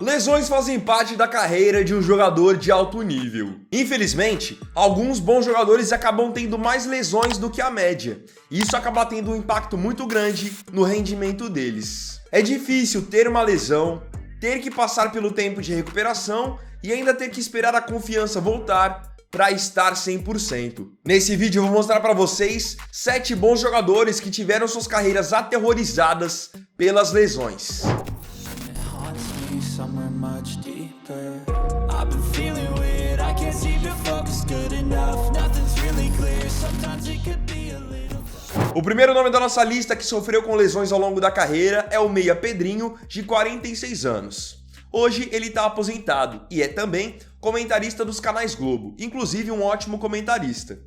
Lesões fazem parte da carreira de um jogador de alto nível. Infelizmente, alguns bons jogadores acabam tendo mais lesões do que a média, e isso acaba tendo um impacto muito grande no rendimento deles. É difícil ter uma lesão, ter que passar pelo tempo de recuperação e ainda ter que esperar a confiança voltar para estar 100%. Nesse vídeo eu vou mostrar para vocês 7 bons jogadores que tiveram suas carreiras aterrorizadas pelas lesões. Somewhere much deeper. I've been feeling weird. I can't seem to focus good enough. Nothing's really clear. Sometimes it could be a little. O primeiro nome da nossa lista que sofreu com lesões ao longo da carreira é o meia Pedrinho, de 46 anos. Hoje ele está aposentado e é também comentarista dos canais Globo, inclusive um ótimo comentarista.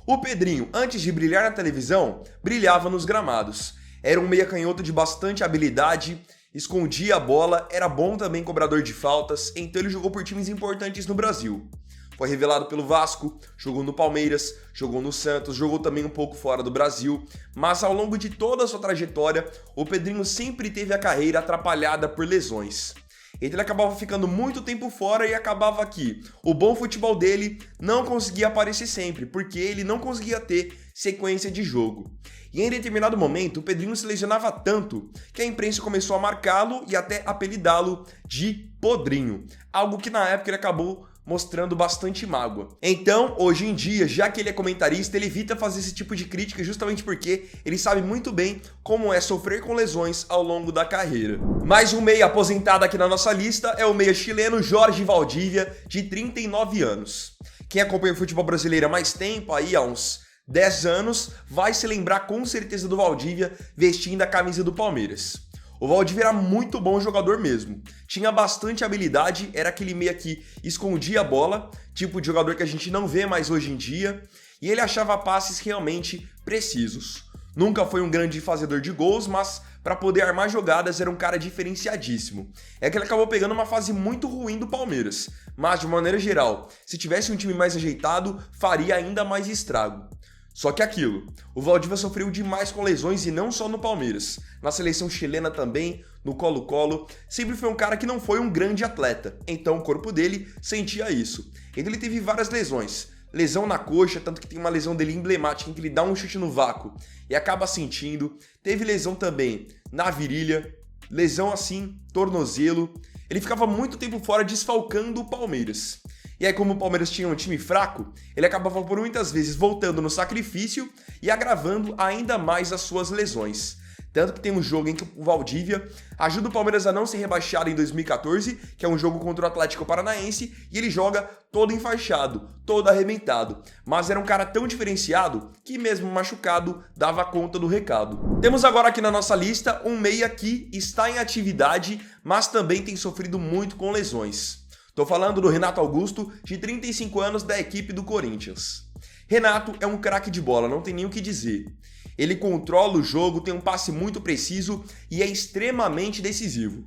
O Pedrinho, antes de brilhar na televisão, brilhava nos gramados. Era um meia canhoto de bastante habilidade, escondia a bola, era bom também cobrador de faltas, então ele jogou por times importantes no Brasil. Foi revelado pelo Vasco, jogou no Palmeiras, jogou no Santos, jogou também um pouco fora do Brasil, mas ao longo de toda a sua trajetória, o Pedrinho sempre teve a carreira atrapalhada por lesões. Ele acabava ficando muito tempo fora e acabava que o bom futebol dele não conseguia aparecer sempre, porque ele não conseguia ter sequência de jogo. E em determinado momento, o Pedrinho se lesionava tanto que a imprensa começou a marcá-lo e até apelidá-lo de Podrinho, algo que na época ele acabou mostrando bastante mágoa. Então, hoje em dia, já que ele é comentarista, ele evita fazer esse tipo de crítica justamente porque ele sabe muito bem como é sofrer com lesões ao longo da carreira. Mais um meia aposentado aqui na nossa lista é o meia chileno Jorge Valdívia, de 39 anos. Quem acompanha o futebol brasileiro há mais tempo, aí há uns 10 anos, vai se lembrar com certeza do Valdívia vestindo a camisa do Palmeiras. O Valdívia era muito bom jogador mesmo, tinha bastante habilidade, era aquele meia que escondia a bola, tipo de jogador que a gente não vê mais hoje em dia, e ele achava passes realmente precisos. Nunca foi um grande fazedor de gols, mas para poder armar jogadas era um cara diferenciadíssimo. É que ele acabou pegando uma fase muito ruim do Palmeiras, mas de maneira geral, se tivesse um time mais ajeitado, faria ainda mais estrago. Só que aquilo, o Valdívia sofreu demais com lesões e não só no Palmeiras, na seleção chilena também, no Colo-Colo, sempre foi um cara que não foi um grande atleta, então o corpo dele sentia isso. Então ele teve várias lesões, lesão na coxa, tanto que tem uma lesão dele emblemática em que ele dá um chute no vácuo e acaba sentindo, teve lesão também na virilha, lesão assim, tornozelo, ele ficava muito tempo fora desfalcando o Palmeiras. E aí, como o Palmeiras tinha um time fraco, ele acabava por muitas vezes voltando no sacrifício e agravando ainda mais as suas lesões. Tanto que tem um jogo em que o Valdívia ajuda o Palmeiras a não ser rebaixado em 2014, que é um jogo contra o Atlético Paranaense, e ele joga todo enfaixado, todo arrebentado. Mas era um cara tão diferenciado que mesmo machucado dava conta do recado. Temos agora aqui na nossa lista um meia que está em atividade, mas também tem sofrido muito com lesões. Tô falando do Renato Augusto, de 35 anos, da equipe do Corinthians. Renato é um craque de bola, não tem nem o que dizer. Ele controla o jogo, tem um passe muito preciso e é extremamente decisivo.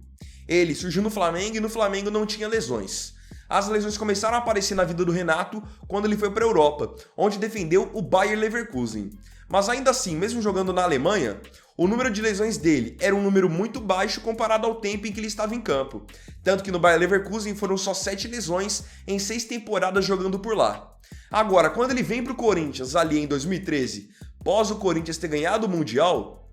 Ele surgiu no Flamengo e no Flamengo não tinha lesões. As lesões começaram a aparecer na vida do Renato quando ele foi para a Europa, onde defendeu o Bayer Leverkusen. Mas ainda assim, mesmo jogando na Alemanha, o número de lesões dele era um número muito baixo comparado ao tempo em que ele estava em campo. Tanto que no Bayer Leverkusen foram só 7 lesões em 6 temporadas jogando por lá. Agora, quando ele vem para o Corinthians ali em 2013, pós o Corinthians ter ganhado o Mundial,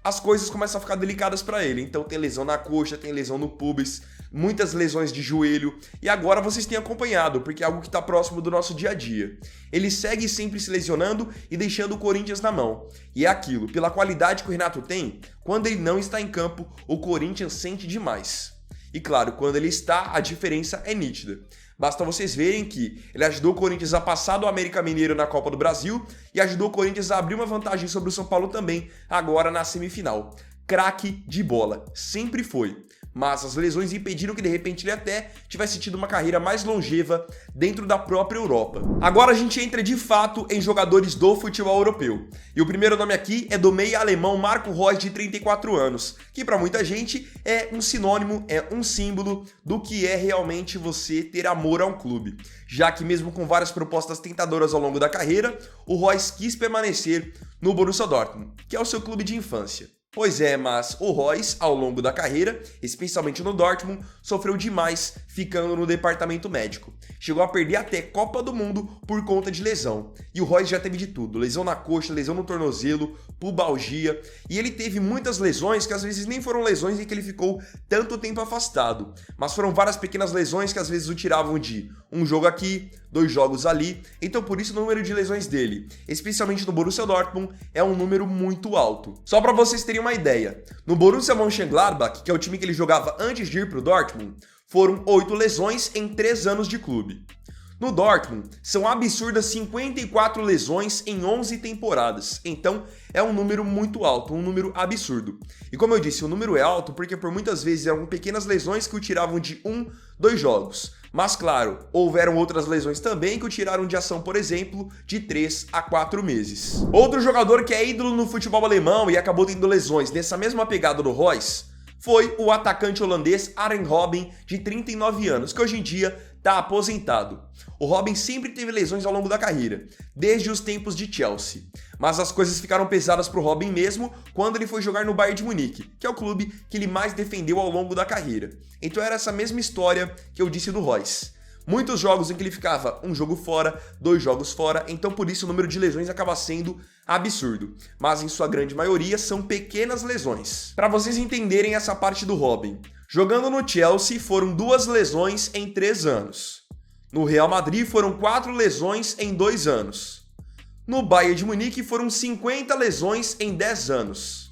as coisas começam a ficar delicadas para ele. Então tem lesão na coxa, tem lesão no pubis, muitas lesões de joelho. E agora vocês têm acompanhado, porque é algo que está próximo do nosso dia a dia. Ele segue sempre se lesionando e deixando o Corinthians na mão. E é aquilo, pela qualidade que o Renato tem, quando ele não está em campo, o Corinthians sente demais. E claro, quando ele está, a diferença é nítida. Basta vocês verem que ele ajudou o Corinthians a passar do América Mineiro na Copa do Brasil e ajudou o Corinthians a abrir uma vantagem sobre o São Paulo também, agora na semifinal. Craque de bola, sempre foi. Mas as lesões impediram que de repente ele até tivesse tido uma carreira mais longeva dentro da própria Europa. Agora a gente entra de fato em jogadores do futebol europeu. E o primeiro nome aqui é do meia alemão Marco Reus, de 34 anos, que para muita gente é um sinônimo, é um símbolo do que é realmente você ter amor a um clube. Já que mesmo com várias propostas tentadoras ao longo da carreira, o Reus quis permanecer no Borussia Dortmund, que é o seu clube de infância. Pois é, mas o Reus, ao longo da carreira, especialmente no Dortmund, sofreu demais ficando no departamento médico. Chegou a perder até Copa do Mundo por conta de lesão. E o Reus já teve de tudo, lesão na coxa, lesão no tornozelo, pubalgia. E ele teve muitas lesões que às vezes nem foram lesões em que ele ficou tanto tempo afastado. Mas foram várias pequenas lesões que às vezes o tiravam de um jogo aqui, 2 jogos ali. Então por isso o número de lesões dele, especialmente no Borussia Dortmund, é um número muito alto. Só para vocês terem uma ideia, no Borussia Mönchengladbach, que é o time que ele jogava antes de ir para o Dortmund, foram 8 lesões em 3 anos de clube. No Dortmund, são absurdas 54 lesões em 11 temporadas, então é um número muito alto, um número absurdo. E como eu disse, o número é alto porque por muitas vezes eram pequenas lesões que o tiravam de 1, 2 jogos. Mas claro, houveram outras lesões também que o tiraram de ação, por exemplo, de 3 a 4 meses. Outro jogador que é ídolo no futebol alemão e acabou tendo lesões nessa mesma pegada do Reus foi o atacante holandês Arjen Robben, de 39 anos, que hoje em dia está aposentado. O Robben sempre teve lesões ao longo da carreira, desde os tempos de Chelsea. Mas as coisas ficaram pesadas para o Robben mesmo quando ele foi jogar no Bayern de Munique, que é o clube que ele mais defendeu ao longo da carreira. Então era essa mesma história que eu disse do Reus. Muitos jogos em que ele ficava um jogo fora, 2 jogos fora, então por isso o número de lesões acaba sendo absurdo. Mas em sua grande maioria são pequenas lesões. Para vocês entenderem essa parte do Robben, jogando no Chelsea foram 2 lesões em 3 anos. No Real Madrid foram 4 lesões em 2 anos. No Bayern de Munique foram 50 lesões em 10 anos.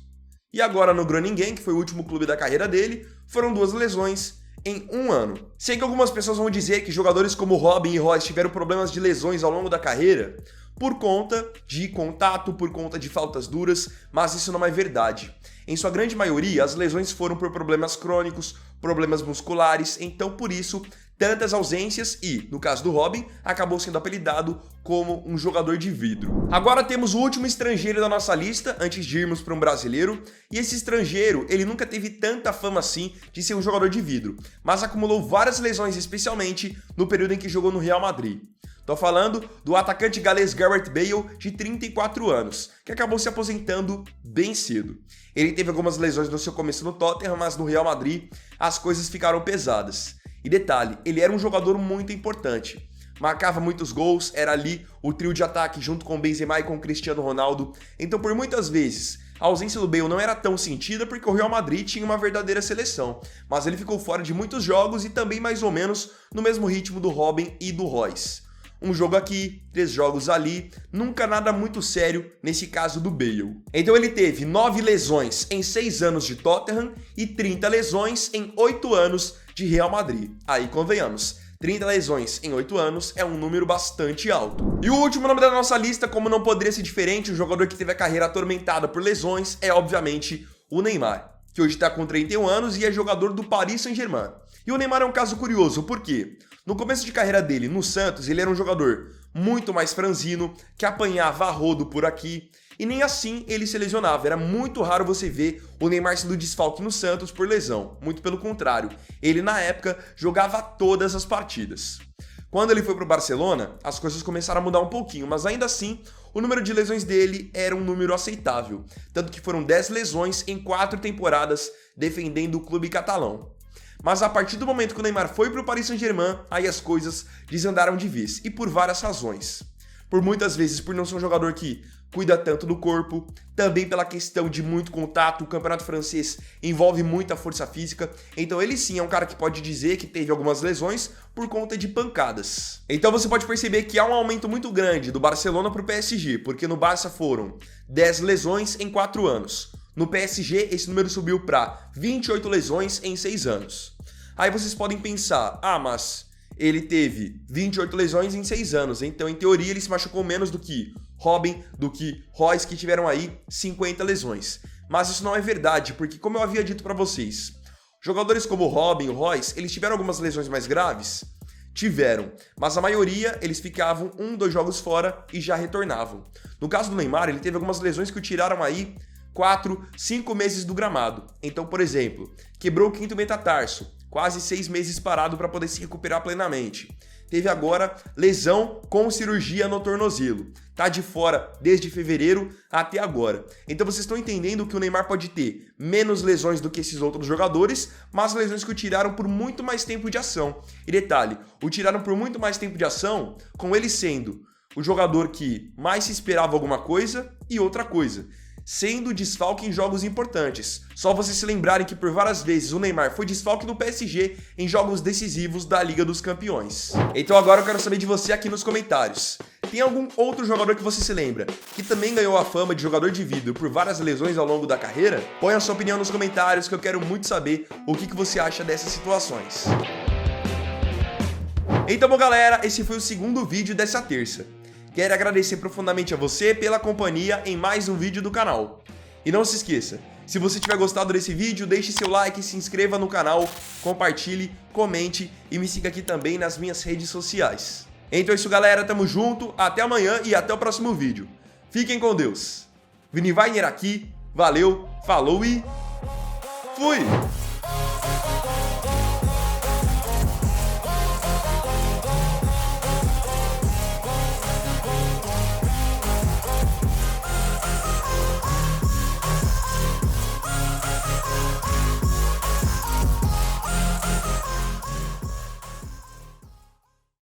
E agora no Groningen, que foi o último clube da carreira dele, foram 2 lesões em 1 ano. Sei que algumas pessoas vão dizer que jogadores como Robben e Reus tiveram problemas de lesões ao longo da carreira por conta de contato, por conta de faltas duras, mas isso não é verdade. Em sua grande maioria, as lesões foram por problemas crônicos, problemas musculares, então por isso tantas ausências e, no caso do Robben, acabou sendo apelidado como um jogador de vidro. Agora temos o último estrangeiro da nossa lista, antes de irmos para um brasileiro, e esse estrangeiro, ele nunca teve tanta fama assim de ser um jogador de vidro, mas acumulou várias lesões, especialmente no período em que jogou no Real Madrid. Tô falando do atacante galês Gareth Bale, de 34 anos, que acabou se aposentando bem cedo. Ele teve algumas lesões no seu começo no Tottenham, mas no Real Madrid as coisas ficaram pesadas. E detalhe, ele era um jogador muito importante. Marcava muitos gols, era ali o trio de ataque junto com Benzema e com Cristiano Ronaldo. Então por muitas vezes a ausência do Bale não era tão sentida porque o Real Madrid tinha uma verdadeira seleção. Mas ele ficou fora de muitos jogos e também mais ou menos no mesmo ritmo do Robben e do Reus. Um jogo aqui, 3 jogos ali, nunca nada muito sério nesse caso do Bale. Então ele teve 9 lesões em 6 anos de Tottenham e 30 lesões em 8 anos de Real Madrid. Aí convenhamos, 30 lesões em 8 anos é um número bastante alto. E o último nome da nossa lista, como não poderia ser diferente, um jogador que teve a carreira atormentada por lesões, é obviamente o Neymar, que hoje está com 31 anos e é jogador do Paris Saint-Germain. E o Neymar é um caso curioso, por quê? No começo de carreira dele, no Santos, ele era um jogador muito mais franzino, que apanhava a rodo por aqui, e nem assim ele se lesionava. Era muito raro você ver o Neymar sendo desfalque no Santos por lesão. Muito pelo contrário, ele na época jogava todas as partidas. Quando ele foi para o Barcelona, as coisas começaram a mudar um pouquinho, mas ainda assim, o número de lesões dele era um número aceitável. Tanto que foram 10 lesões em 4 temporadas defendendo o clube catalão. Mas a partir do momento que o Neymar foi para o Paris Saint-Germain, aí as coisas desandaram de vez, e por várias razões. Por muitas vezes por não ser um jogador que cuida tanto do corpo, também pela questão de muito contato, o campeonato francês envolve muita força física, então ele sim é um cara que pode dizer que teve algumas lesões por conta de pancadas. Então você pode perceber que há um aumento muito grande do Barcelona para o PSG, porque no Barça foram 10 lesões em 4 anos. No PSG, esse número subiu para 28 lesões em 6 anos. Aí vocês podem pensar, mas ele teve 28 lesões em 6 anos, então em teoria ele se machucou menos do que Robben, do que Reus, que tiveram aí 50 lesões. Mas isso não é verdade, porque como eu havia dito para vocês, jogadores como o Robben e o Reus, eles tiveram algumas lesões mais graves? Tiveram, mas a maioria eles ficavam 1, 2 jogos fora e já retornavam. No caso do Neymar, ele teve algumas lesões que o tiraram aí 4, 5 meses do gramado. Então, por exemplo, quebrou o 5º metatarso, quase 6 meses parado para poder se recuperar plenamente. Teve agora lesão com cirurgia no tornozelo. Tá de fora desde fevereiro até agora. Então vocês estão entendendo que o Neymar pode ter menos lesões do que esses outros jogadores, mas lesões que o tiraram por muito mais tempo de ação. E detalhe, o tiraram por muito mais tempo de ação, com ele sendo o jogador que mais se esperava alguma coisa e outra coisa, sendo desfalque em jogos importantes. Só vocês se lembrarem que por várias vezes o Neymar foi desfalque no PSG em jogos decisivos da Liga dos Campeões. Então agora eu quero saber de você aqui nos comentários. Tem algum outro jogador que você se lembra que também ganhou a fama de jogador de vidro por várias lesões ao longo da carreira? Põe a sua opinião nos comentários que eu quero muito saber o que você acha dessas situações. Então bom galera, esse foi o segundo vídeo dessa terça. Quero agradecer profundamente a você pela companhia em mais um vídeo do canal. E não se esqueça, se você tiver gostado desse vídeo, deixe seu like, se inscreva no canal, compartilhe, comente e me siga aqui também nas minhas redes sociais. Então é isso galera, tamo junto, até amanhã e até o próximo vídeo. Fiquem com Deus. Vini Weiner aqui, valeu, falou e fui!